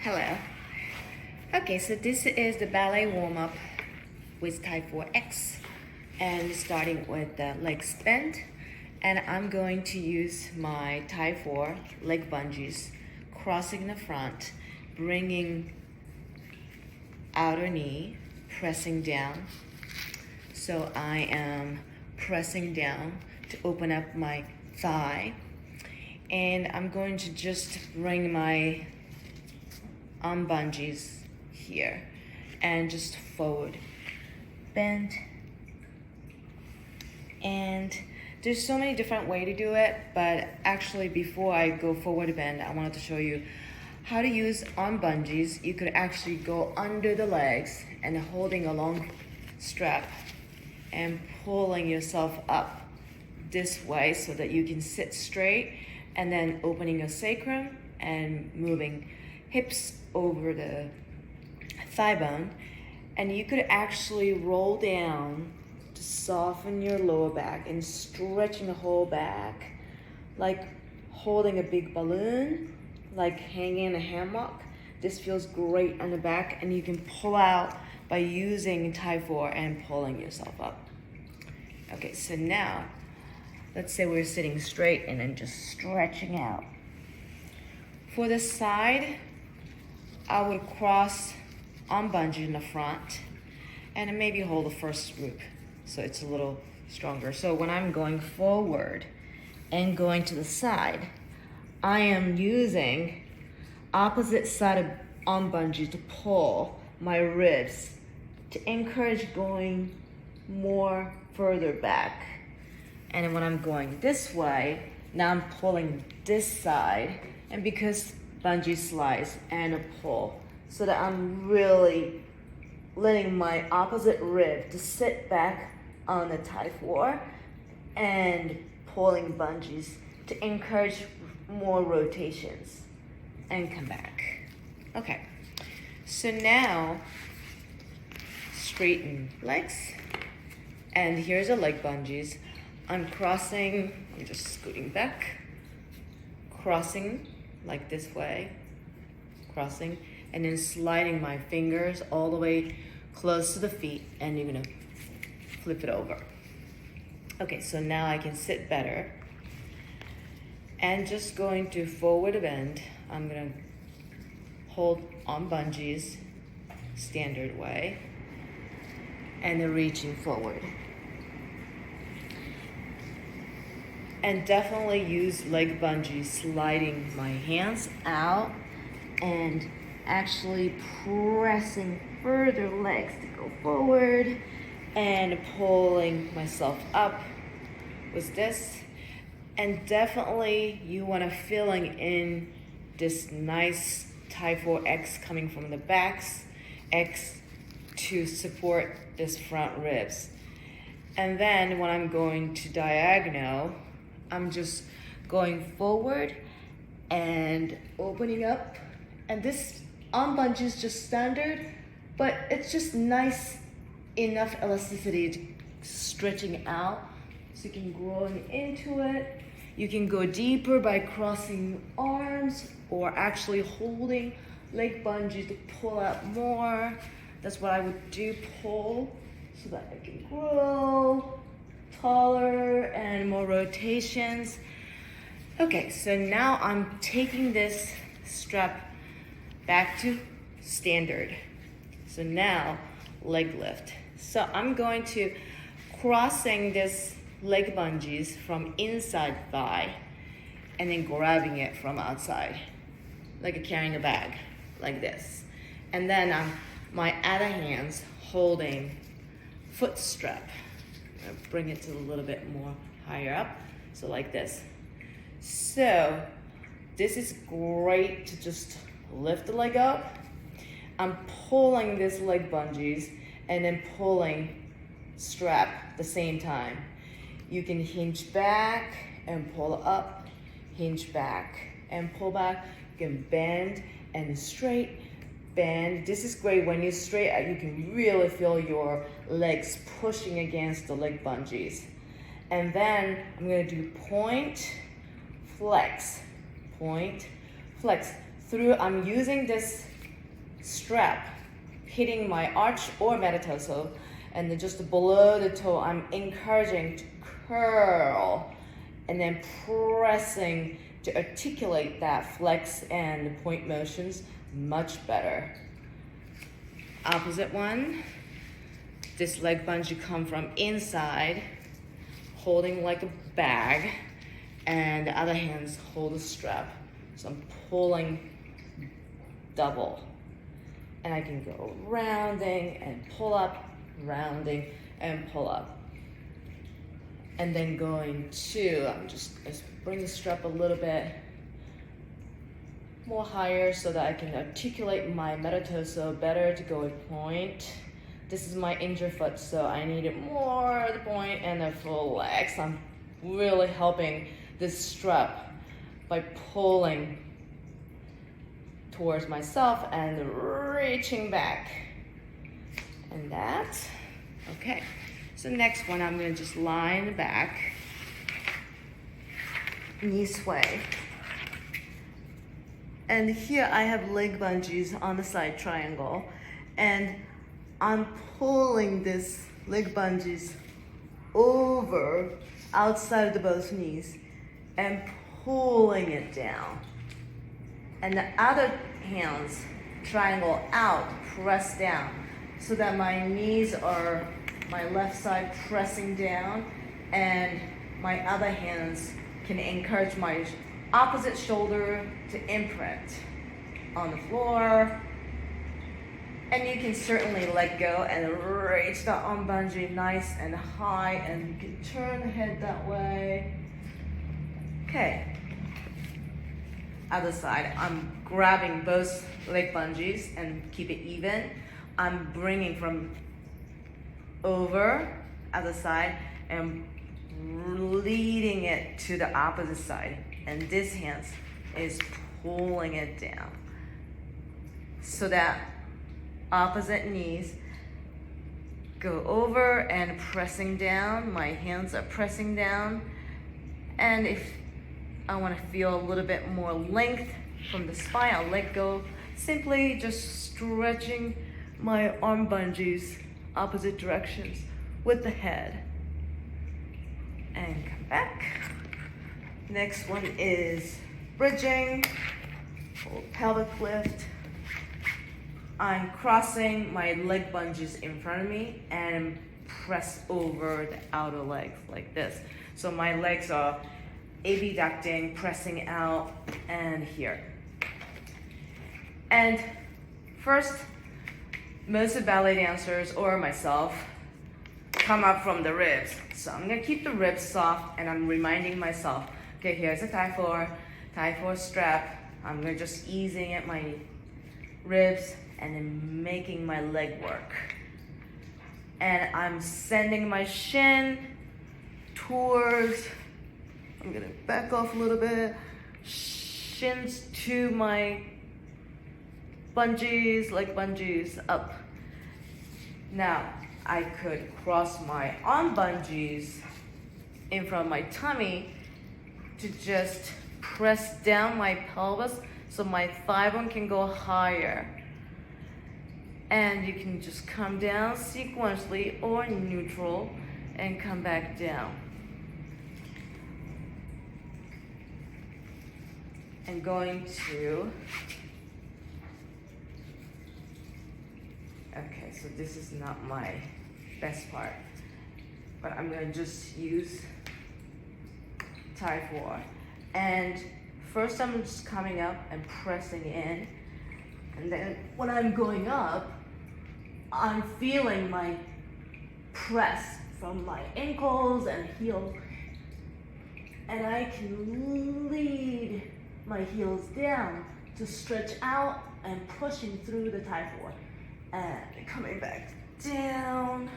Hello. Okay, so this is the ballet warm-up with TYE4X, and starting with the legs bent, and I'm going to use my TYE4 leg bungees, crossing the front, bringing outer knee, pressing down. So I am pressing down to open up my thigh, and I'm going to just bring my arm bungees here and just forward bend. And there's so many different ways to do it, but actually before I go forward bend, I wanted to show you how to use arm bungees. You could actually go under the legs and holding a long strap and pulling yourself up this way so that you can sit straight, and then opening your sacrum and moving hips over the thigh bone. And you could actually roll down to soften your lower back and stretching the whole back, like holding a big balloon, like hanging in a hammock. This feels great on the back, and you can pull out by using TYE4 and pulling yourself up. Okay, so now, let's say we're sitting straight and then just stretching out. For the side, I would cross arm bungee in the front and maybe hold the first group so it's a little stronger. So when I'm going forward and going to the side, I am using opposite side of arm bungee to pull my ribs to encourage going more further back. And then when I'm going this way, now I'm pulling this side, and because bungee slides and a pull, so that I'm really letting my opposite rib to sit back on the TYE4 and pulling bungees to encourage more rotations and come back. Okay, so now straighten legs, and here's the leg bungees. I'm crossing, I'm just scooting back, crossing like this way, crossing, and then sliding my fingers all the way close to the feet, and you're gonna flip it over. Okay, so now I can sit better. And just going to forward bend, I'm gonna hold on bungees, standard way, and then reaching forward. And definitely use leg bungee, sliding my hands out and actually pressing further legs to go forward and pulling myself up with this. And definitely you want to filling in this nice TYE4X coming from the backs, X to support this front ribs. And then when I'm going to diagonal, I'm just going forward and opening up. And this arm bungee is just standard, but it's just nice enough elasticity to stretching out. So you can grow into it. You can go deeper by crossing arms or actually holding leg bungee to pull out more. That's what I would do, pull, so that I can grow taller and more rotations. Okay, so now I'm taking this strap back to standard. So now leg lift. So I'm going to crossing this leg bungees from inside thigh and then grabbing it from outside, like carrying a bag, like this. And then my other hands holding foot strap. Bring it to a little bit more higher up, so like this. So this is great to just lift the leg up. I'm pulling this leg bungees and then pulling strap at the same time. You can hinge back and pull up, hinge back and pull back. You can bend and straight, bend. This is great when you're straight out, you can really feel your legs pushing against the leg bungees. And then I'm gonna do point, flex, I'm using this strap hitting my arch or metatarsal, and then just below the toe, I'm encouraging to curl and then pressing to articulate that flex and point motions much better. Opposite one, this leg bungee come from inside, holding like a bag, and the other hands hold the strap. So I'm pulling double. And I can go rounding and pull up, rounding and pull up. And then going to, let's bring the strap a little bit more higher so that I can articulate my metatarsal better to go with point. This is my injured foot, so I need it more the point and the flex. I'm really helping this strap by pulling towards myself and reaching back. And that, okay. So next one, I'm gonna just lie in the back, knee sway. And here I have leg bungees on the side triangle, and I'm pulling this leg bungees over outside of both knees and pulling it down. And the other hands triangle out, press down, so that my knees are my left side pressing down, and my other hands can encourage my opposite shoulder to imprint on the floor. And you can certainly let go and reach the arm bungee nice and high, and you can turn the head that way. Okay. Other side, I'm grabbing both leg bungees and keep it even. I'm bringing from over, other side, and leading it to the opposite side. And this hand is pulling it down. So that opposite knees go over and pressing down. My hands are pressing down. And if I want to feel a little bit more length from the spine, I'll let go. Simply just stretching my arm bungees opposite directions with the head. And come back. Next one is bridging, full pelvic lift. I'm crossing my leg bungees in front of me and press over the outer legs like this. So my legs are abducting, pressing out, and here. And first, most of ballet dancers or myself come up from the ribs. So I'm gonna keep the ribs soft, and I'm reminding myself, okay, here's a TYE4 strap. I'm gonna just easing at my ribs and then making my leg work. And I'm sending my shin towards, I'm gonna back off a little bit, shins to my bungees, leg bungees up. Now, I could cross my arm bungees in front of my tummy to just press down my pelvis so my thigh bone can go higher. And you can just come down sequentially or neutral and come back down. And going to, okay, so this is not my best part, but I'm gonna just use TYE4. And first I'm just coming up and pressing in, and then when I'm going up, I'm feeling my press from my ankles and heel, and I can lead my heels down to stretch out and pushing through the TYE4 and coming back down